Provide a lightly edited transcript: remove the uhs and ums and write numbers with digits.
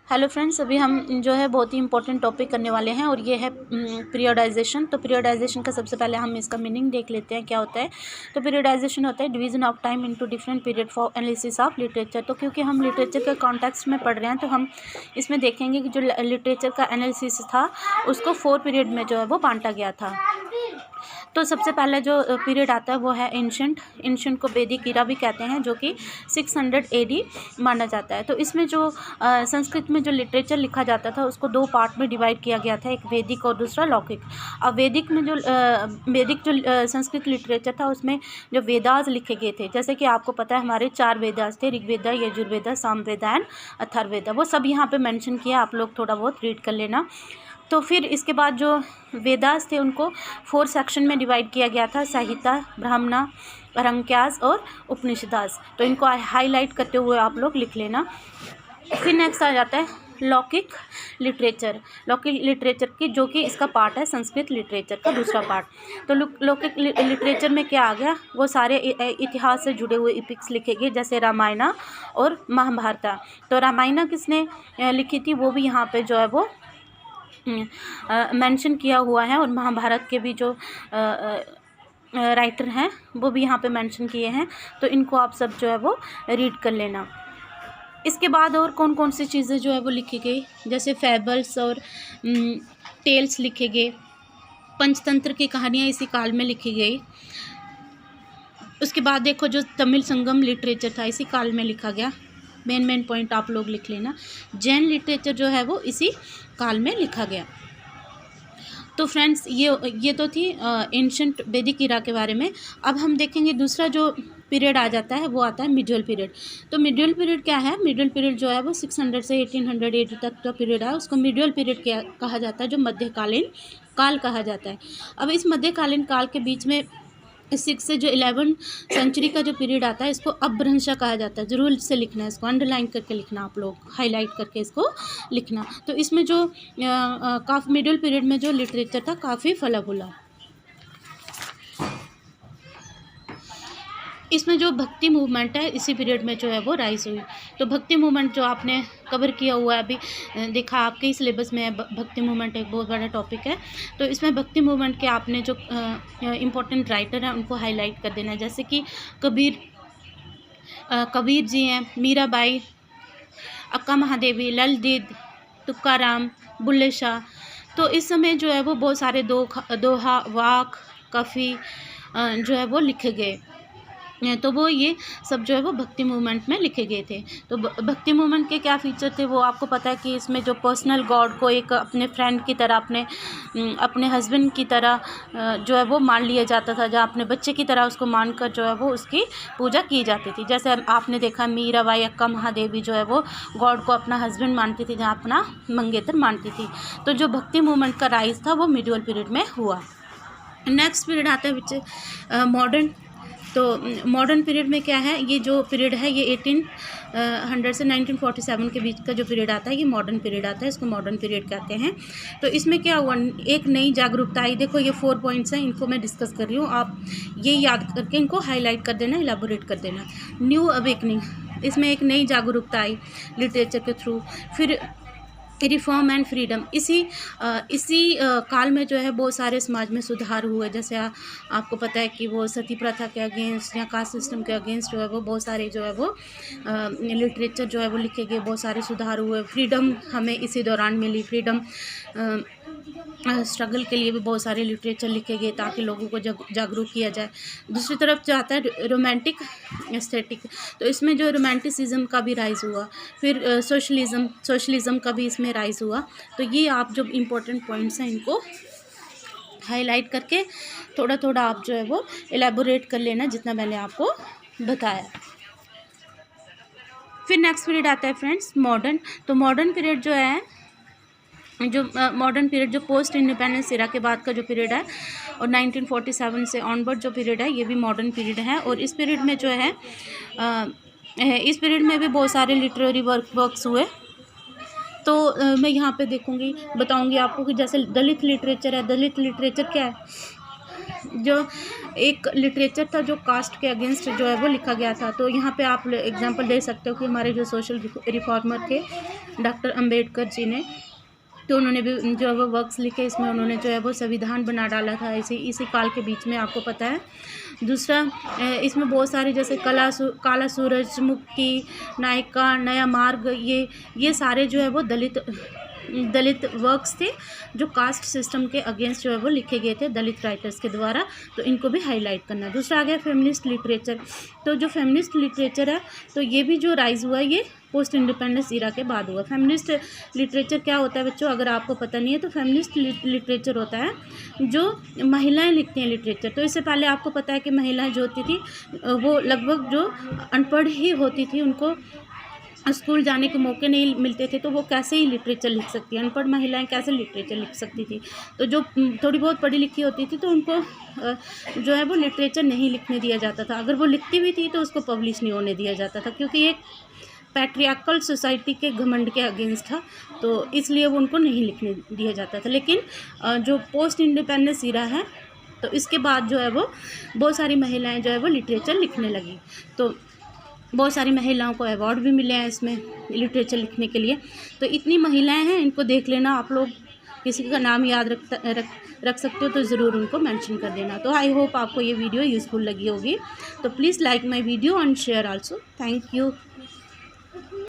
Hello friends, अभी हम जो है बहुत ही इंपॉर्टेंट टॉपिक करने वाले हैं और ये है पीरियोडाइजेशन। तो पीरियोडाइजेशन का सबसे पहले हम इसका मीनिंग देख लेते हैं क्या होता है। तो पीरियोडाइजेशन होता है division of time into different period for analysis of literature. तो क्योंकि हम लिटरेचर के कॉन्टेक्स्ट में पढ़ रहे हैं तो हम इसमें देखेंगे कि जो लिटरेचर का एनालिसिस था उसको 4 पीरियड में जो है वो बांटा गया था। तो सबसे पहले जो पीरियड आता है वो है एंशिएंट को वैदिक इरा भी कहते हैं, जो कि 600 AD माना जाता है। तो इसमें जो संस्कृत में जो लिटरेचर लिखा जाता था उसको 2 पार्ट में डिवाइड किया गया था, एक वैदिक और दूसरा लौकिक। अब वैदिक में जो संस्कृत लिटरेचर था उसमें जो वेदास लिखे गए थे, जैसे कि आपको पता है हमारे 4 वेदास थे, ऋग्वेदा, यजुर्वेदा, सामवेदा एंड अथर्ववेदा। वो सब यहाँ पे मेंशन किया, आप लोग थोड़ा बहुत रीड कर लेना। तो फिर इसके बाद जो वेदास थे उनको 4 सेक्शन में डिवाइड किया गया था, संहिता, ब्राह्मणा, अरंक्यास और उपनिषदास। तो इनको हाईलाइट करते हुए आप लोग लिख लेना। फिर नेक्स्ट आ जाता है लौकिक लिटरेचर की, जो कि इसका पार्ट है संस्कृत लिटरेचर का दूसरा पार्ट। तो लौकिक लिटरेचर में क्या आ गया, वो सारे इतिहास से जुड़े हुए इपिक्स लिखे गए, जैसे रामायण और महाभारत। तो रामायण किसने लिखी थी वो भी यहाँ पे जो है वो मेंशन किया हुआ है, और महाभारत के भी जो राइटर हैं वो भी यहाँ पे मेंशन किए हैं। तो इनको आप सब जो है वो रीड कर लेना। इसके बाद और कौन कौन सी चीज़ें जो है वो लिखी गई, जैसे फैबल्स और टेल्स लिखे गए, पंचतंत्र की कहानियाँ इसी काल में लिखी गई। उसके बाद देखो जो तमिल संगम लिटरेचर था इसी काल में लिखा गया। मेन पॉइंट आप लोग लिख लेना। जैन लिटरेचर जो है वो इसी काल में लिखा गया। तो फ्रेंड्स ये तो थी एंशिएंट वैदिक इरा के बारे में। अब हम देखेंगे दूसरा जो पीरियड आ जाता है वो आता है मिडिवल पीरियड। तो मिडिवल पीरियड क्या है, मिडिवल पीरियड जो है वो 600 से 1800 AD तक का पीरियड है, उसको मिडिवल पीरियड क्या कहा जाता है, जो मध्यकालीन काल कहा जाता है। अब इस मध्यकालीन काल के बीच में 6 से जो 11 सेंचुरी का जो पीरियड आता है इसको अपभ्रंश कहा जाता है। जरूर से लिखना है, इसको अंडरलाइन करके लिखना, आप लोग हाईलाइट करके इसको लिखना। तो इसमें जो काफ़ी मिडिल पीरियड में जो लिटरेचर था काफ़ी फला फूला। इसमें जो भक्ति मूवमेंट है इसी पीरियड में जो है वो राइज हुई। तो भक्ति मूवमेंट जो आपने कवर किया हुआ है अभी देखा, आपके स्लेबस में है, भक्ति मूवमेंट एक बहुत बड़ा टॉपिक है। तो इसमें भक्ति मूवमेंट के आपने जो इम्पोर्टेंट राइटर हैं उनको हाईलाइट कर देना है, जैसे कि कबीर जी हैं, मीराबाई, अक्का महादेवी, ललदीद, तुकाराम, बुल्ले शाह। तो इस समय जो है वो बहुत सारे दोहा, वाक, काफ़ी जो है वो लिखे गए। तो वो ये सब जो है वो भक्ति मूवमेंट में लिखे गए थे। तो भक्ति मूवमेंट के क्या फीचर थे वो आपको पता है कि इसमें जो पर्सनल गॉड को एक अपने फ्रेंड की तरह, अपने हस्बैंड की तरह जो है वो मान लिया जाता था, जहाँ अपने बच्चे की तरह उसको मानकर जो है वो उसकी पूजा की जाती थी। जैसे आपने देखा मीराबाई, अक्का महादेवी जो है वो गॉड को अपना हस्बैंड मानती थी, जहाँ अपना मंगेतर मानती थी। तो जो भक्ति मूवमेंट का राइज था वो मिडिवल पीरियड में हुआ। नेक्स्ट पीरियड आता है विच मॉडर्न। तो मॉडर्न पीरियड में क्या है, ये जो पीरियड है ये 1800 से 1947 के बीच का जो पीरियड आता है ये मॉडर्न पीरियड आता है, इसको मॉडर्न पीरियड कहते हैं। तो इसमें क्या हुआ, एक नई जागरूकता आई। देखो ये 4 पॉइंट्स हैं, इनको मैं डिस्कस कर रही हूँ, आप ये याद करके इनको हाईलाइट कर देना, इलाबोरेट कर देना। न्यू अवेकनिंग, इसमें एक नई जागरूकता आई लिटरेचर के थ्रू। फिर रिफॉर्म एंड फ्रीडम, इसी काल में जो है बहुत सारे समाज में सुधार हुए। जैसे आपको पता है कि वो सती प्रथा के अगेंस्ट या कास्ट सिस्टम के अगेंस्ट जो है वो बहुत सारे जो है वो लिटरेचर जो है वो लिखे गए, बहुत सारे सुधार हुए। फ्रीडम हमें इसी दौरान मिली, फ्रीडम स्ट्रगल के लिए भी बहुत सारे लिटरेचर लिखे गए ताकि लोगों को जागरूक किया जाए। दूसरी तरफ जो आता है रोमांटिक एस्थेटिक, तो इसमें जो रोमांटिसिज्म का भी राइज हुआ। फिर सोशलिज्म का भी इसमें राइज हुआ। तो ये आप जो इम्पोर्टेंट पॉइंट्स हैं इनको हाईलाइट करके थोड़ा थोड़ा आप जो है वो एलेबोरेट कर लेना, जितना मैंने आपको बताया। फिर नेक्स्ट पीरियड आता है फ्रेंड्स मॉडर्न। तो मॉडर्न पीरियड जो है, जो मॉडर्न पीरियड जो पोस्ट इंडिपेंडेंस इरा के बाद का जो पीरियड है और 1947 से ऑनवर्ड जो पीरियड है ये भी मॉडर्न पीरियड है। और इस पीरियड में जो है इस पीरियड में भी बहुत सारे लिटरेरी वर्क्स हुए। तो मैं यहाँ पे बताऊँगी आपको कि जैसे दलित लिटरेचर है। दलित लिटरेचर क्या है, जो एक लिटरेचर था जो कास्ट के अगेंस्ट जो है वो लिखा गया था। तो यहाँ पे आप एग्जांपल दे सकते हो कि हमारे जो सोशल रिफॉर्मर थे डॉक्टर अंबेडकर जी ने, तो उन्होंने भी जो है वो वर्क्स लिखे, इसमें उन्होंने जो है वो संविधान बना डाला था इसी काल के बीच में, आपको पता है। दूसरा इसमें बहुत सारे जैसे काला सूरजमुखी, नायिका, नया मार्ग, ये सारे जो है वो दलित वर्क्स थे जो कास्ट सिस्टम के अगेंस्ट जो है वो लिखे गए थे दलित राइटर्स के द्वारा। तो इनको भी हाईलाइट करना। दूसरा आ गया फेमिनिस्ट लिटरेचर। तो जो फेमिनिस्ट लिटरेचर है तो ये भी जो राइज हुआ ये पोस्ट इंडिपेंडेंस इरा के बाद हुआ। फेमिनिस्ट लिटरेचर क्या होता है बच्चों, अगर आपको पता नहीं है तो फेमिनिस्ट लिटरेचर होता है जो महिलाएं लिखती हैं लिटरेचर। तो इससे पहले आपको पता है कि महिलाएं जो होती थी वो लगभग जो अनपढ़ ही होती थी, उनको स्कूल जाने के मौके नहीं मिलते थे, तो वो कैसे ही लिटरेचर लिख सकती है, अनपढ़ महिलाएं कैसे लिटरेचर लिख सकती थी। तो जो थोड़ी बहुत पढ़ी लिखी होती थी तो उनको जो है वो लिटरेचर नहीं लिखने दिया जाता था। अगर वो लिखती भी थी तो उसको पब्लिश नहीं होने दिया जाता था, क्योंकि एक पैट्रियार्कल सोसाइटी के घमंड के अगेंस्ट था, तो इसलिए वो उनको नहीं लिखने दिया जाता था। लेकिन जो पोस्ट इंडिपेंडेंस इरा है तो इसके बाद जो है वो बहुत सारी महिलाएं जो है वो लिटरेचर लिखने लगी। तो बहुत सारी महिलाओं को अवार्ड भी मिले हैं इसमें लिटरेचर लिखने के लिए। तो इतनी महिलाएं हैं, इनको देख लेना। आप लोग किसी का नाम याद रख सकते हो तो ज़रूर उनको मेंशन कर देना। तो आई होप आपको ये वीडियो यूज़फुल लगी होगी। तो please like my video and share also. Thank you.